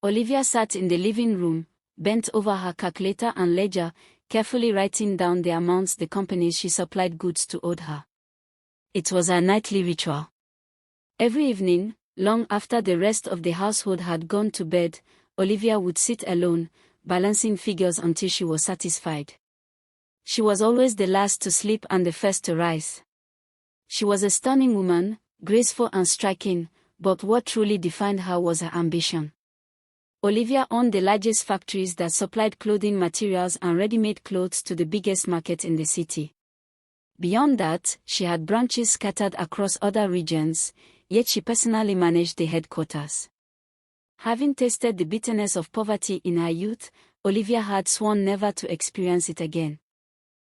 Olivia sat in the living room, bent over her calculator and ledger, carefully writing down the amounts the companies she supplied goods to owed her. It was her nightly ritual. Every evening, long after the rest of the household had gone to bed, Olivia would sit alone, balancing figures until she was satisfied. She was always the last to sleep and the first to rise. She was a stunning woman, graceful and striking, but what truly defined her was her ambition. Olivia owned the largest factories that supplied clothing materials and ready-made clothes to the biggest market in the city. Beyond that, she had branches scattered across other regions, yet she personally managed the headquarters. Having tasted the bitterness of poverty in her youth, Olivia had sworn never to experience it again.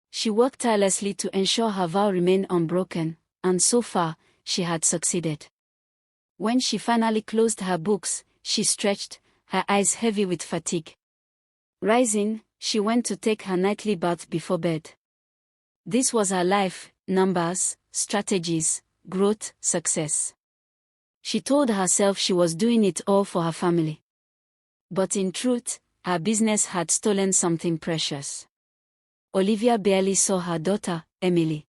She worked tirelessly to ensure her vow remained unbroken, and so far, she had succeeded. When she finally closed her books, she stretched, her eyes heavy with fatigue. Rising, she went to take her nightly bath before bed. This was her life: numbers, strategies, growth, success. She told herself she was doing it all for her family. But in truth, her business had stolen something precious. Olivia barely saw her daughter, Emily.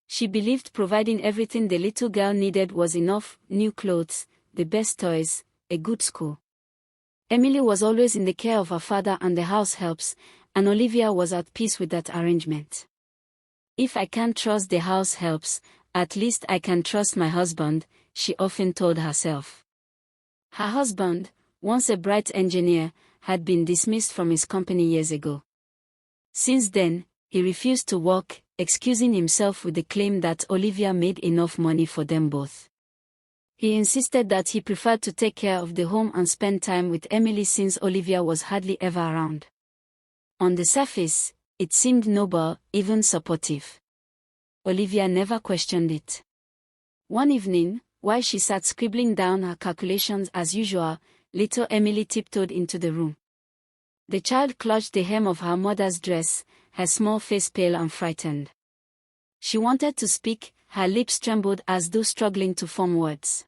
She believed providing everything the little girl needed was enough: new clothes, the best toys, a good school. Emily was always in the care of her father and the house helps, and Olivia was at peace with that arrangement. If I can't trust the house helps, at least I can trust my husband, she often told herself. Her husband, once a bright engineer, had been dismissed from his company years ago. Since then, he refused to work, excusing himself with the claim that Olivia made enough money for them both. He insisted that he preferred to take care of the home and spend time with Emily since Olivia was hardly ever around. On the surface, it seemed noble, even supportive. Olivia never questioned it. One evening, while she sat scribbling down her calculations as usual, little Emily tiptoed into the room. The child clutched the hem of her mother's dress, her small face pale and frightened. She wanted to speak, her lips trembled as though struggling to form words.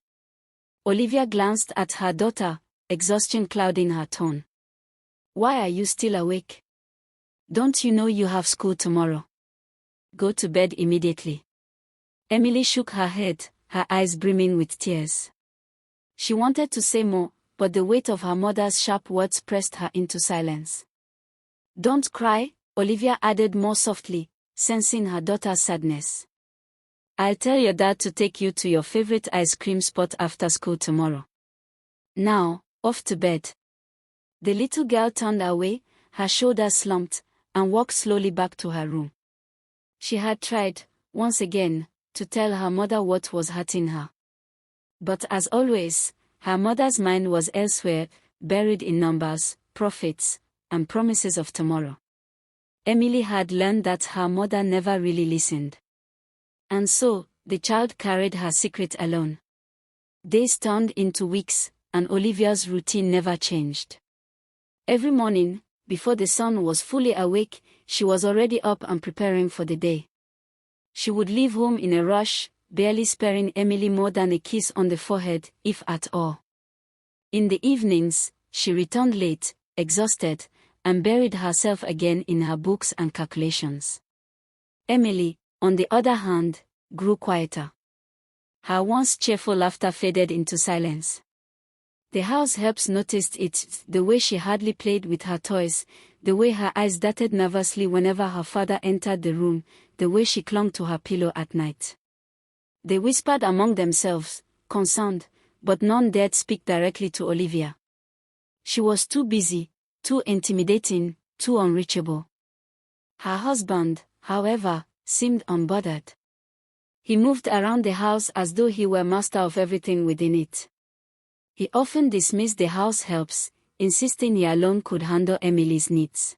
Olivia glanced at her daughter, exhaustion clouding her tone. "Why are you still awake? Don't you know you have school tomorrow? Go to bed immediately." Emily shook her head, her eyes brimming with tears. She wanted to say more, but the weight of her mother's sharp words pressed her into silence. "Don't cry," Olivia added more softly, sensing her daughter's sadness. "I'll tell your dad to take you to your favorite ice cream spot after school tomorrow. Now, off to bed." The little girl turned away, her shoulders slumped, and walked slowly back to her room. She had tried, once again, to tell her mother what was hurting her. But as always, her mother's mind was elsewhere, buried in numbers, profits, and promises of tomorrow. Emily had learned that her mother never really listened. And so, the child carried her secret alone. Days turned into weeks, and Olivia's routine never changed. Every morning, before the sun was fully awake, she was already up and preparing for the day. She would leave home in a rush, barely sparing Emily more than a kiss on the forehead, if at all. In the evenings, she returned late, exhausted, and buried herself again in her books and calculations. Emily, on the other hand, grew quieter. Her once cheerful laughter faded into silence. The house helps noticed it, the way she hardly played with her toys, the way her eyes darted nervously whenever her father entered the room, the way she clung to her pillow at night. They whispered among themselves, concerned, but none dared speak directly to Olivia. She was too busy, too intimidating, too unreachable. Her husband, however, seemed unbothered. He moved around the house as though he were master of everything within it. He often dismissed the house helps, insisting he alone could handle Emily's needs.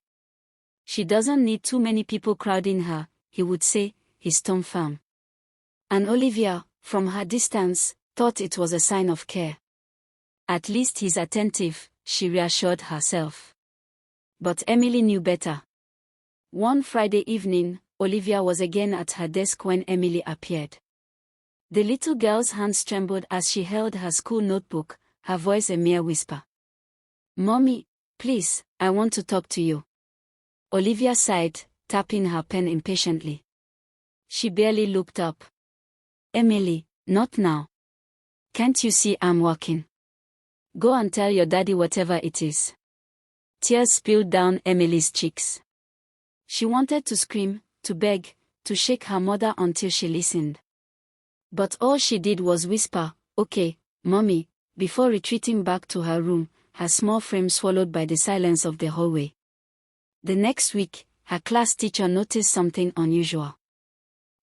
"She doesn't need too many people crowding her," he would say, his tone firm. And Olivia, from her distance, thought it was a sign of care. "At least he's attentive," she reassured herself. But Emily knew better. One Friday evening, Olivia was again at her desk when Emily appeared. The little girl's hands trembled as she held her school notebook, her voice a mere whisper. Mommy, please, I want to talk to you. Olivia sighed, tapping her pen impatiently. She barely looked up. Emily, not now. Can't you see I'm working? Go and tell your daddy whatever it is. Tears spilled down Emily's cheeks. She wanted to scream, to beg, to shake her mother until she listened. But all she did was whisper, "Okay, Mommy," before retreating back to her room, her small frame swallowed by the silence of the hallway. The next week, her class teacher noticed something unusual.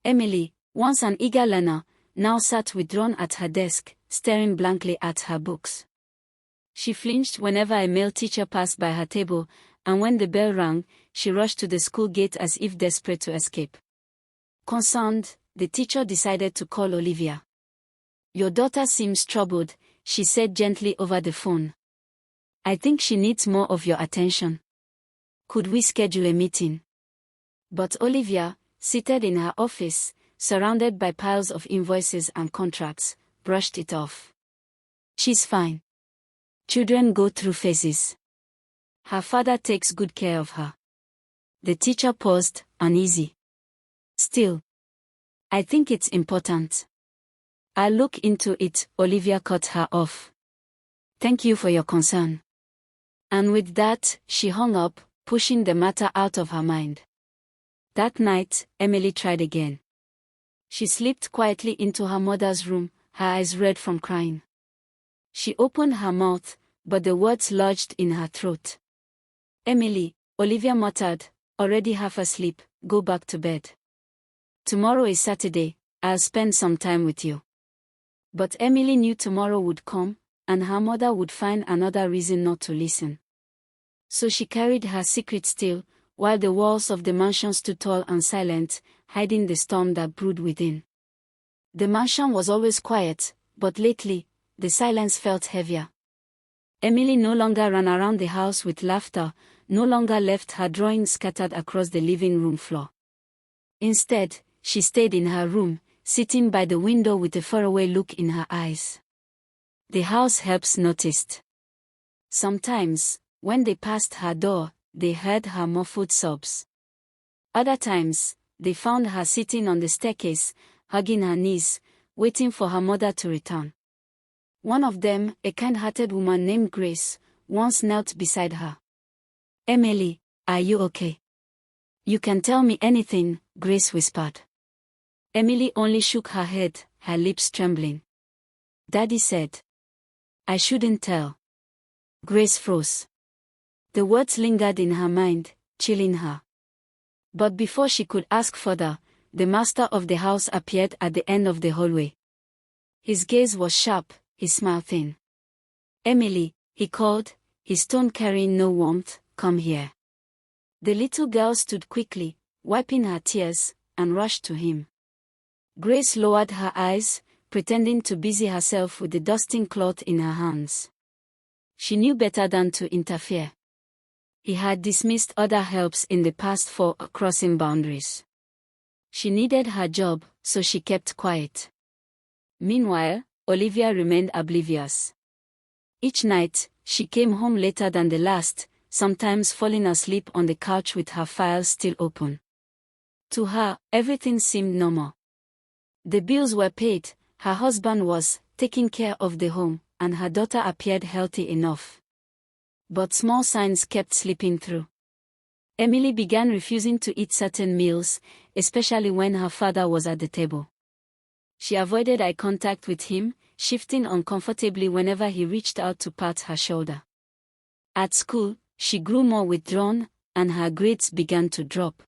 Emily, once an eager learner, now sat withdrawn at her desk, staring blankly at her books. She flinched whenever a male teacher passed by her table, and when the bell rang, she rushed to the school gate as if desperate to escape. Concerned, the teacher decided to call Olivia. "Your daughter seems troubled," she said gently over the phone. "I think she needs more of your attention. Could we schedule a meeting?" But Olivia, seated in her office, surrounded by piles of invoices and contracts, brushed it off. "She's fine. Children go through phases. Her father takes good care of her." The teacher paused, uneasy. "Still, I think it's important." "I'll look into it," Olivia cut her off. "Thank you for your concern." And with that, she hung up, pushing the matter out of her mind. That night, Emily tried again. She slipped quietly into her mother's room, her eyes red from crying. She opened her mouth, but the words lodged in her throat. "Emily," Olivia muttered, already half asleep, "go back to bed. Tomorrow is Saturday, I'll spend some time with you." But Emily knew tomorrow would come, and her mother would find another reason not to listen. So she carried her secret still, while the walls of the mansion stood tall and silent, hiding the storm that brewed within. The mansion was always quiet, but lately, the silence felt heavier. Emily no longer ran around the house with laughter, no longer left her drawings scattered across the living room floor. Instead, she stayed in her room, sitting by the window with a faraway look in her eyes. The house helps noticed. Sometimes, when they passed her door, they heard her muffled sobs. Other times, they found her sitting on the staircase, hugging her knees, waiting for her mother to return. One of them, a kind-hearted woman named Grace, once knelt beside her. "Emily, are you okay? You can tell me anything," Grace whispered. Emily only shook her head, her lips trembling. "Daddy said I shouldn't tell." Grace froze. The words lingered in her mind, chilling her. But before she could ask further, the master of the house appeared at the end of the hallway. His gaze was sharp, his smile thin. "Emily," he called, his tone carrying no warmth, "come here." The little girl stood quickly, wiping her tears, and rushed to him. Grace lowered her eyes, pretending to busy herself with the dusting cloth in her hands. She knew better than to interfere. He had dismissed other helps in the past for crossing boundaries. She needed her job, so she kept quiet. Meanwhile, Olivia remained oblivious. Each night, she came home later than the last, sometimes falling asleep on the couch with her files still open. To her, everything seemed normal. The bills were paid, her husband was taking care of the home, and her daughter appeared healthy enough. But small signs kept slipping through. Emily began refusing to eat certain meals, especially when her father was at the table. She avoided eye contact with him, shifting uncomfortably whenever he reached out to pat her shoulder. At school, she grew more withdrawn, and her grades began to drop.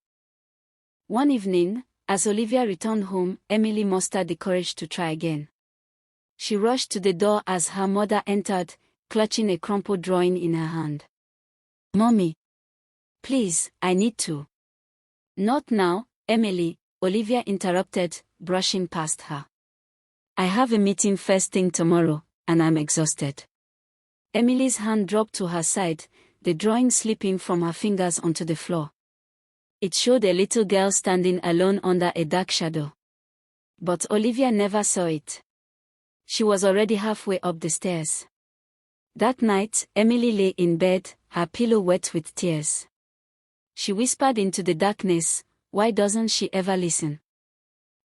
One evening, as Olivia returned home, Emily mustered the courage to try again. She rushed to the door as her mother entered, clutching a crumpled drawing in her hand. "Mommy. Please, I need to." "Not now, Emily," Olivia interrupted, brushing past her. "I have a meeting first thing tomorrow, and I'm exhausted." Emily's hand dropped to her side, the drawing slipping from her fingers onto the floor. It showed a little girl standing alone under a dark shadow. But Olivia never saw it. She was already halfway up the stairs. That night, Emily lay in bed, her pillow wet with tears. She whispered into the darkness, "Why doesn't she ever listen?"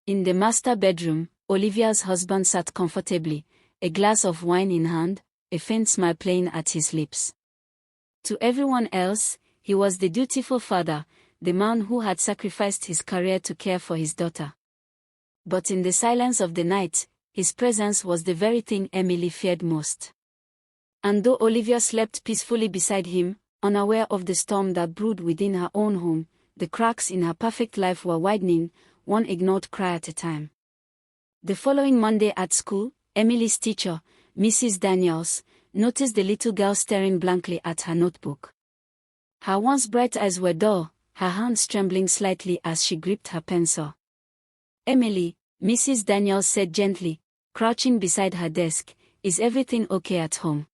In the master bedroom, Olivia's husband sat comfortably, a glass of wine in hand, a faint smile playing at his lips. To everyone else, he was the dutiful father, the man who had sacrificed his career to care for his daughter. But in the silence of the night, his presence was the very thing Emily feared most. And though Olivia slept peacefully beside him, unaware of the storm that brewed within her own home, the cracks in her perfect life were widening, one ignored cry at a time. The following Monday at school, Emily's teacher, Mrs. Daniels, noticed the little girl staring blankly at her notebook. Her once bright eyes were dull, her hands trembling slightly as she gripped her pencil. "Emily," Mrs. Daniels said gently, crouching beside her desk, "is everything okay at home?"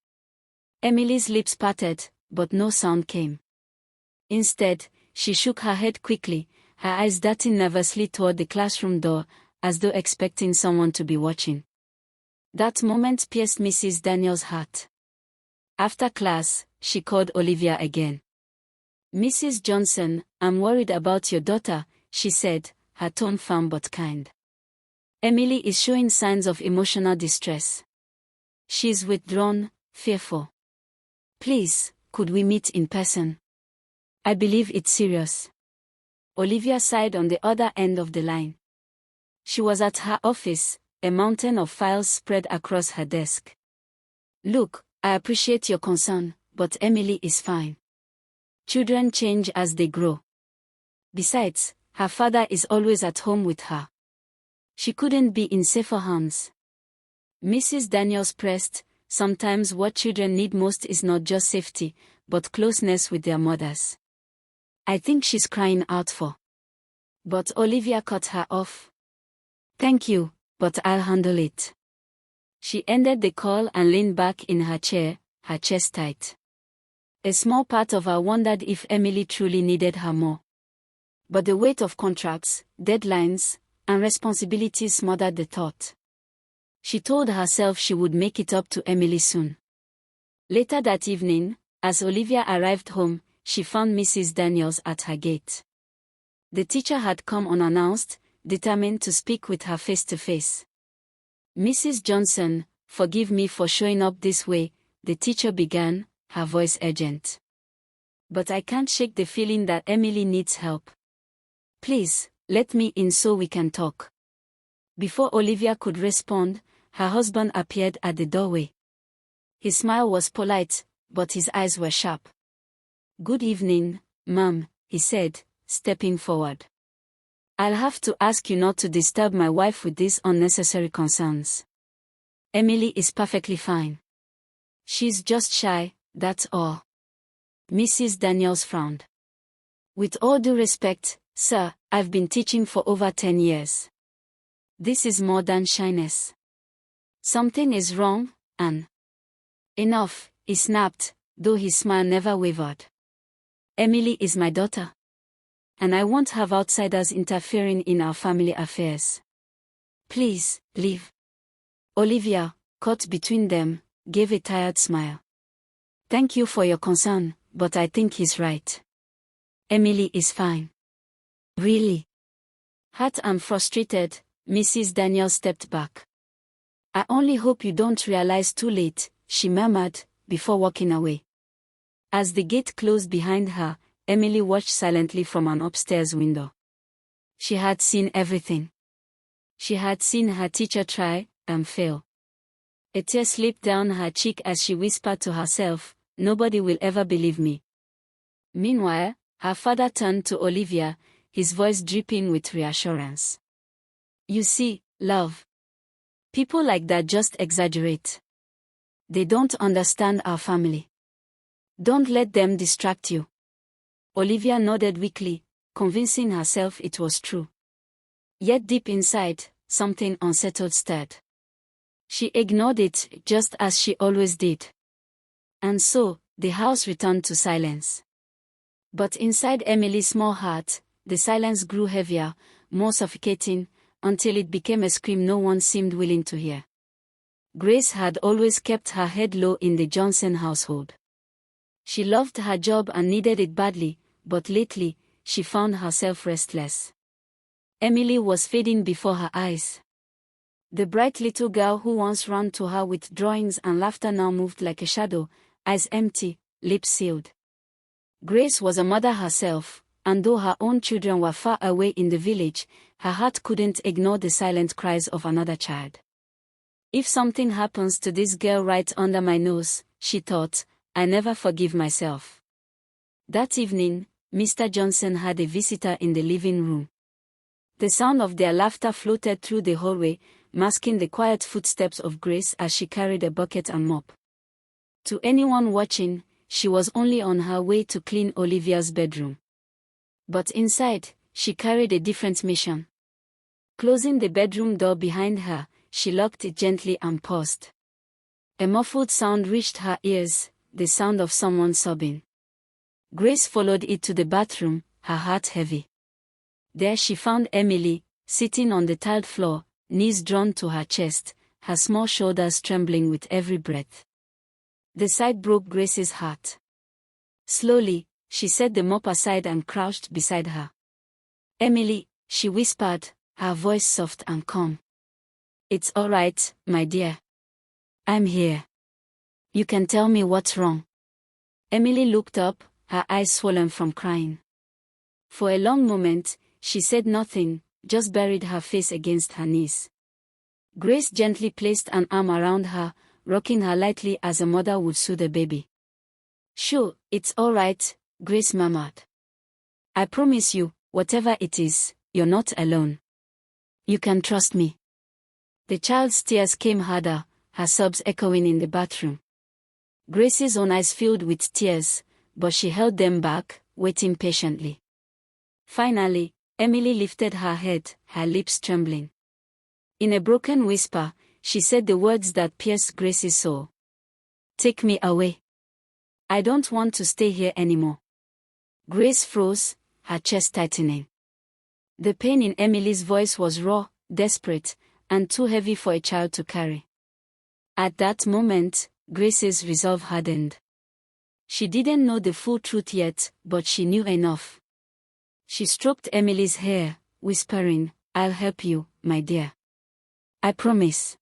Emily's lips parted, but no sound came. Instead, she shook her head quickly, her eyes darting nervously toward the classroom door, as though expecting someone to be watching. That moment pierced Mrs. Daniels' heart. After class, she called Olivia again. "Mrs. Johnson, I'm worried about your daughter," she said, her tone firm but kind. "Emily is showing signs of emotional distress. She's withdrawn, fearful. Please, could we meet in person? I believe it's serious." Olivia sighed on the other end of the line. She was at her office, a mountain of files spread across her desk. "Look, I appreciate your concern, but Emily is fine. Children change as they grow. Besides, her father is always at home with her. She couldn't be in safer hands." Mrs. Daniels pressed, "Sometimes what children need most is not just safety, but closeness with their mothers. I think she's crying out for." But Olivia cut her off. "Thank you, but I'll handle it." She ended the call and leaned back in her chair, her chest tight. A small part of her wondered if Emily truly needed her more. But the weight of contracts, deadlines, and responsibilities smothered the thought. She told herself she would make it up to Emily soon. Later that evening, as Olivia arrived home, she found Mrs. Daniels at her gate. The teacher had come unannounced, determined to speak with her face to face. "Mrs. Johnson, forgive me for showing up this way," the teacher began, her voice urgent. "But I can't shake the feeling that Emily needs help. Please, let me in so we can talk." Before Olivia could respond, her husband appeared at the doorway. His smile was polite, but his eyes were sharp. "Good evening, ma'am," he said, stepping forward. "I'll have to ask you not to disturb my wife with these unnecessary concerns. Emily is perfectly fine. She's just shy, that's all." Mrs. Daniels frowned. "With all due respect, sir, I've been teaching for over 10 years. This is more than shyness. Something is wrong, Anne." "Enough," he snapped, though his smile never wavered. "Emily is my daughter. And I won't have outsiders interfering in our family affairs. Please, leave." Olivia, caught between them, gave a tired smile. "Thank you for your concern, but I think he's right. Emily is fine." "Really?" Hurt and frustrated, Mrs. Daniels stepped back. "I only hope you don't realize too late," she murmured, before walking away. As the gate closed behind her, Emily watched silently from an upstairs window. She had seen everything. She had seen her teacher try and fail. A tear slipped down her cheek as she whispered to herself, "Nobody will ever believe me." Meanwhile, her father turned to Olivia, his voice dripping with reassurance. "You see, love. People like that just exaggerate. They don't understand our family. Don't let them distract you." Olivia nodded weakly, convincing herself it was true. Yet deep inside, something unsettled stirred. She ignored it, just as she always did. And so, the house returned to silence. But inside Emily's small heart, the silence grew heavier, more suffocating, until it became a scream no one seemed willing to hear. Grace had always kept her head low in the Johnson household. She loved her job and needed it badly, but lately, she found herself restless. Emily was fading before her eyes. The bright little girl who once ran to her with drawings and laughter now moved like a shadow, eyes empty, lips sealed. Grace was a mother herself, and though her own children were far away in the village, her heart couldn't ignore the silent cries of another child. If something happens to this girl right under my nose, she thought, I never forgive myself. That evening, Mr. Johnson had a visitor in the living room. The sound of their laughter floated through the hallway, masking the quiet footsteps of Grace as she carried a bucket and mop. To anyone watching, she was only on her way to clean Olivia's bedroom. But inside, she carried a different mission. Closing the bedroom door behind her, she locked it gently and paused. A muffled sound reached her ears, the sound of someone sobbing. Grace followed it to the bathroom, her heart heavy. There she found Emily, sitting on the tiled floor, knees drawn to her chest, her small shoulders trembling with every breath. The sight broke Grace's heart. Slowly, she set the mop aside and crouched beside her. Emily, she whispered, her voice soft and calm. It's all right, my dear. I'm here. You can tell me what's wrong. Emily looked up, her eyes swollen from crying. For a long moment, she said nothing, just buried her face against her knees. Grace gently placed an arm around her, rocking her lightly as a mother would soothe a baby. Sure, it's all right, Grace murmured. I promise you, whatever it is, you're not alone. You can trust me. The child's tears came harder, her sobs echoing in the bathroom. Grace's own eyes filled with tears, but she held them back, waiting patiently. Finally, Emily lifted her head, her lips trembling. In a broken whisper, she said the words that pierced Grace's soul. Take me away. I don't want to stay here anymore. Grace froze, her chest tightening. The pain in Emily's voice was raw, desperate, and too heavy for a child to carry. At that moment, Grace's resolve hardened. She didn't know the full truth yet, but she knew enough. She stroked Emily's hair, whispering, I'll help you, my dear. I promise.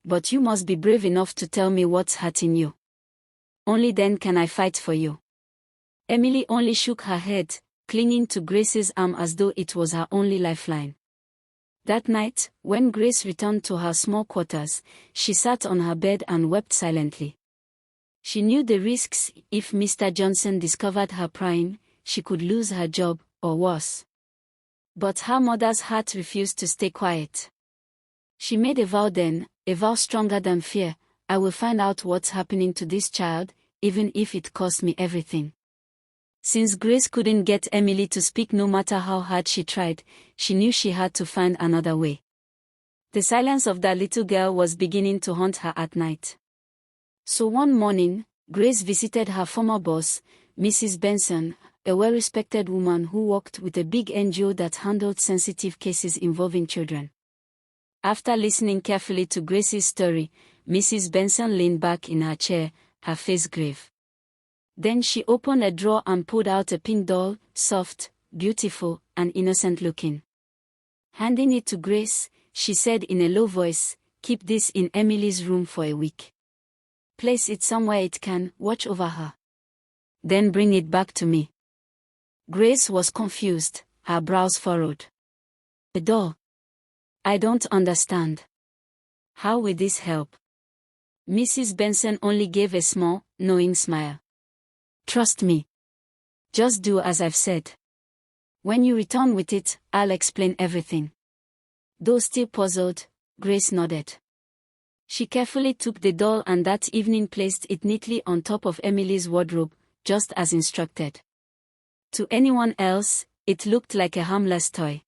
But you must be brave enough to tell me what's hurting you. Only then can I fight for you. Emily only shook her head, clinging to Grace's arm as though it was her only lifeline. That night, when Grace returned to her small quarters, she sat on her bed and wept silently. She knew the risks. If Mr. Johnson discovered her prying, she could lose her job, or worse. But her mother's heart refused to stay quiet. She made a vow then, a vow stronger than fear. I will find out what's happening to this child, even if it costs me everything. Since Grace couldn't get Emily to speak no matter how hard she tried, she knew she had to find another way. The silence of that little girl was beginning to haunt her at night. So one morning, Grace visited her former boss, Mrs. Benson, a well-respected woman who worked with a big NGO that handled sensitive cases involving children. After listening carefully to Grace's story, Mrs. Benson leaned back in her chair, her face grave. Then she opened a drawer and pulled out a pink doll, soft, beautiful, and innocent-looking. Handing it to Grace, she said in a low voice, keep this in Emily's room for a week. Place it somewhere it can watch over her. Then bring it back to me. Grace was confused, her brows furrowed. A doll? I don't understand. How will this help? Mrs. Benson only gave a small, knowing smile. Trust me. Just do as I've said. When you return with it, I'll explain everything. Though still puzzled, Grace nodded. She carefully took the doll and that evening placed it neatly on top of Emily's wardrobe, just as instructed. To anyone else, it looked like a harmless toy.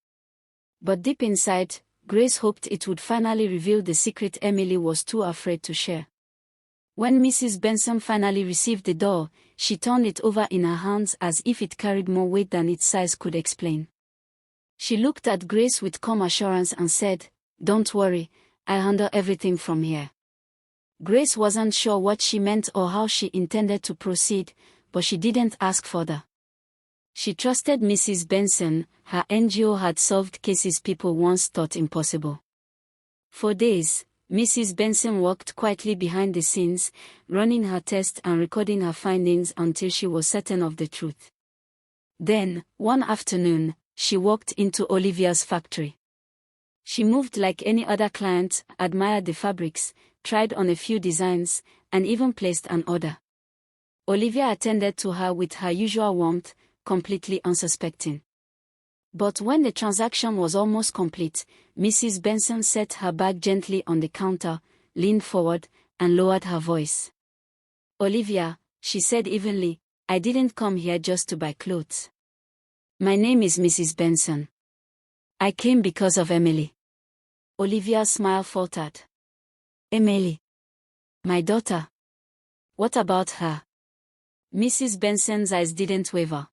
But deep inside, Grace hoped it would finally reveal the secret Emily was too afraid to share. When Mrs. Benson finally received the doll, she turned it over in her hands as if it carried more weight than its size could explain. She looked at Grace with calm assurance and said, Don't worry, I'll handle everything from here. Grace wasn't sure what she meant or how she intended to proceed, but she didn't ask further. She trusted Mrs. Benson. Her NGO had solved cases people once thought impossible. For days, Mrs. Benson worked quietly behind the scenes, running her tests and recording her findings until she was certain of the truth. Then, one afternoon, she walked into Olivia's factory. She moved like any other client, admired the fabrics, tried on a few designs, and even placed an order. Olivia attended to her with her usual warmth, completely unsuspecting. But when the transaction was almost complete, Mrs. Benson set her bag gently on the counter, leaned forward, and lowered her voice. "Olivia," she said evenly, "I didn't come here just to buy clothes. My name is Mrs. Benson. I came because of Emily." Olivia's smile faltered. "Emily? My daughter? What about her?" Mrs. Benson's eyes didn't waver.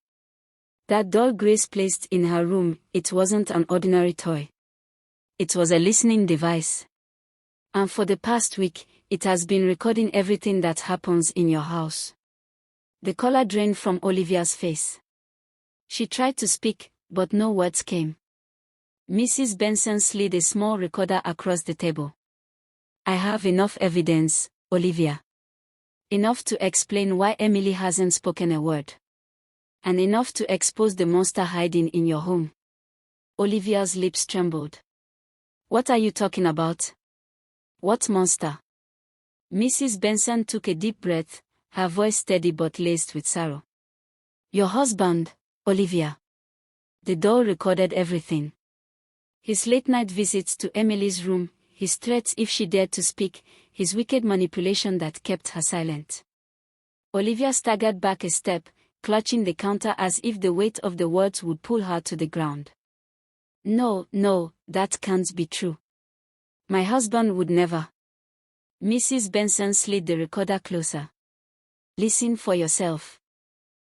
That doll Grace placed in her room, it wasn't an ordinary toy. It was a listening device. And for the past week, it has been recording everything that happens in your house. The color drained from Olivia's face. She tried to speak, but no words came. Mrs. Benson slid a small recorder across the table. "I have enough evidence, Olivia. Enough to explain why Emily hasn't spoken a word. And enough to expose the monster hiding in your home." Olivia's lips trembled. "What are you talking about? What monster?" Mrs. Benson took a deep breath, her voice steady but laced with sorrow. "Your husband, Olivia." The doll recorded everything. His late-night visits to Emily's room, his threats if she dared to speak, his wicked manipulation that kept her silent. Olivia staggered back a step, clutching the counter as if the weight of the words would pull her to the ground. No, that can't be true. My husband would never." Mrs. Benson slid the recorder closer. "Listen for yourself."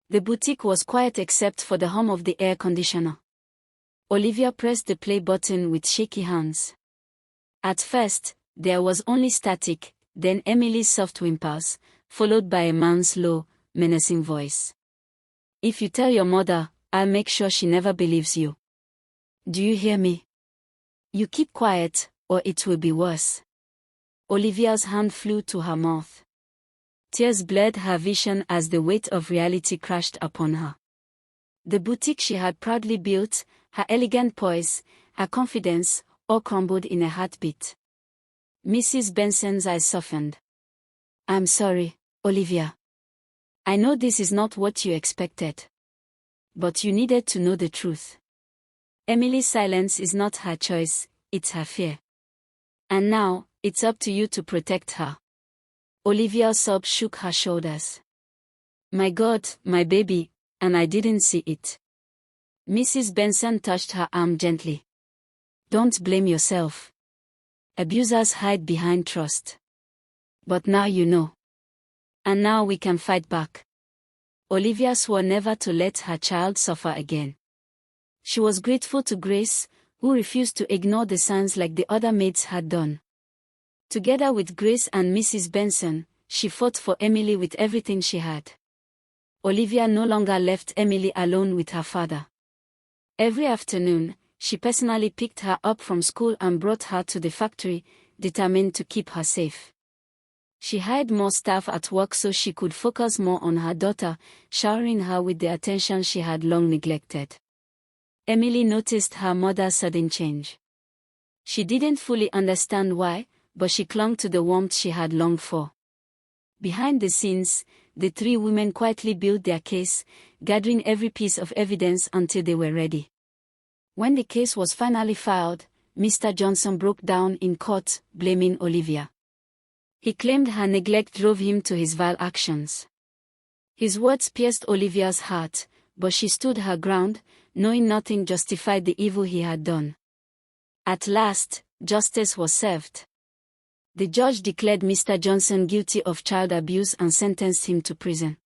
The boutique was quiet except for the hum of the air conditioner. Olivia pressed the play button with shaky hands. At first, there was only static, then Emily's soft whimpers, followed by a man's low, menacing voice. "If you tell your mother, I'll make sure she never believes you. Do you hear me? You keep quiet, or it will be worse." Olivia's hand flew to her mouth. Tears blurred her vision as the weight of reality crashed upon her. The boutique she had proudly built, her elegant poise, her confidence, all crumbled in a heartbeat. Mrs. Benson's eyes softened. "I'm sorry, Olivia. I know this is not what you expected. But you needed to know the truth. Emily's silence is not her choice, it's her fear. And now, it's up to you to protect her." Olivia's sobs shook her shoulders. "My God, my baby, and I didn't see it." Mrs. Benson touched her arm gently. "Don't blame yourself. Abusers hide behind trust. But now you know. And now we can fight back." Olivia swore never to let her child suffer again. She was grateful to Grace, who refused to ignore the signs like the other maids had done. Together with Grace and Mrs. Benson, she fought for Emily with everything she had. Olivia no longer left Emily alone with her father. Every afternoon, she personally picked her up from school and brought her to the factory, determined to keep her safe. She hired more staff at work so she could focus more on her daughter, showering her with the attention she had long neglected. Emily noticed her mother's sudden change. She didn't fully understand why, but she clung to the warmth she had longed for. Behind the scenes, the three women quietly built their case, gathering every piece of evidence until they were ready. When the case was finally filed, Mr. Johnson broke down in court, blaming Olivia. He claimed her neglect drove him to his vile actions. His words pierced Olivia's heart, but she stood her ground, knowing nothing justified the evil he had done. At last, justice was served. The judge declared Mr. Johnson guilty of child abuse and sentenced him to prison.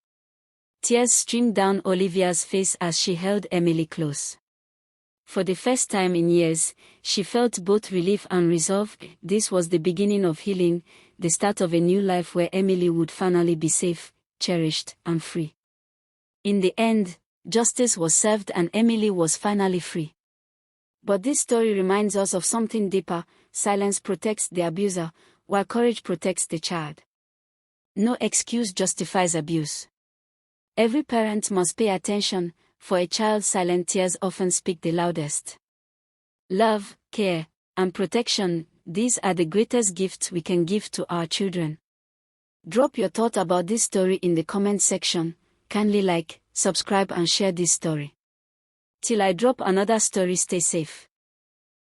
Tears streamed down Olivia's face as she held Emily close. For the first time in years, she felt both relief and resolve. This was the beginning of healing, the start of a new life where Emily would finally be safe, cherished, and free. In the end, justice was served and Emily was finally free. But this story reminds us of something deeper: silence protects the abuser, while courage protects the child. No excuse justifies abuse. Every parent must pay attention, for a child's silent tears often speak the loudest. Love, care, and protection, these are the greatest gifts we can give to our children. Drop your thought about this story in the comment section. Kindly like, subscribe and share this story. Till I drop another story, stay safe.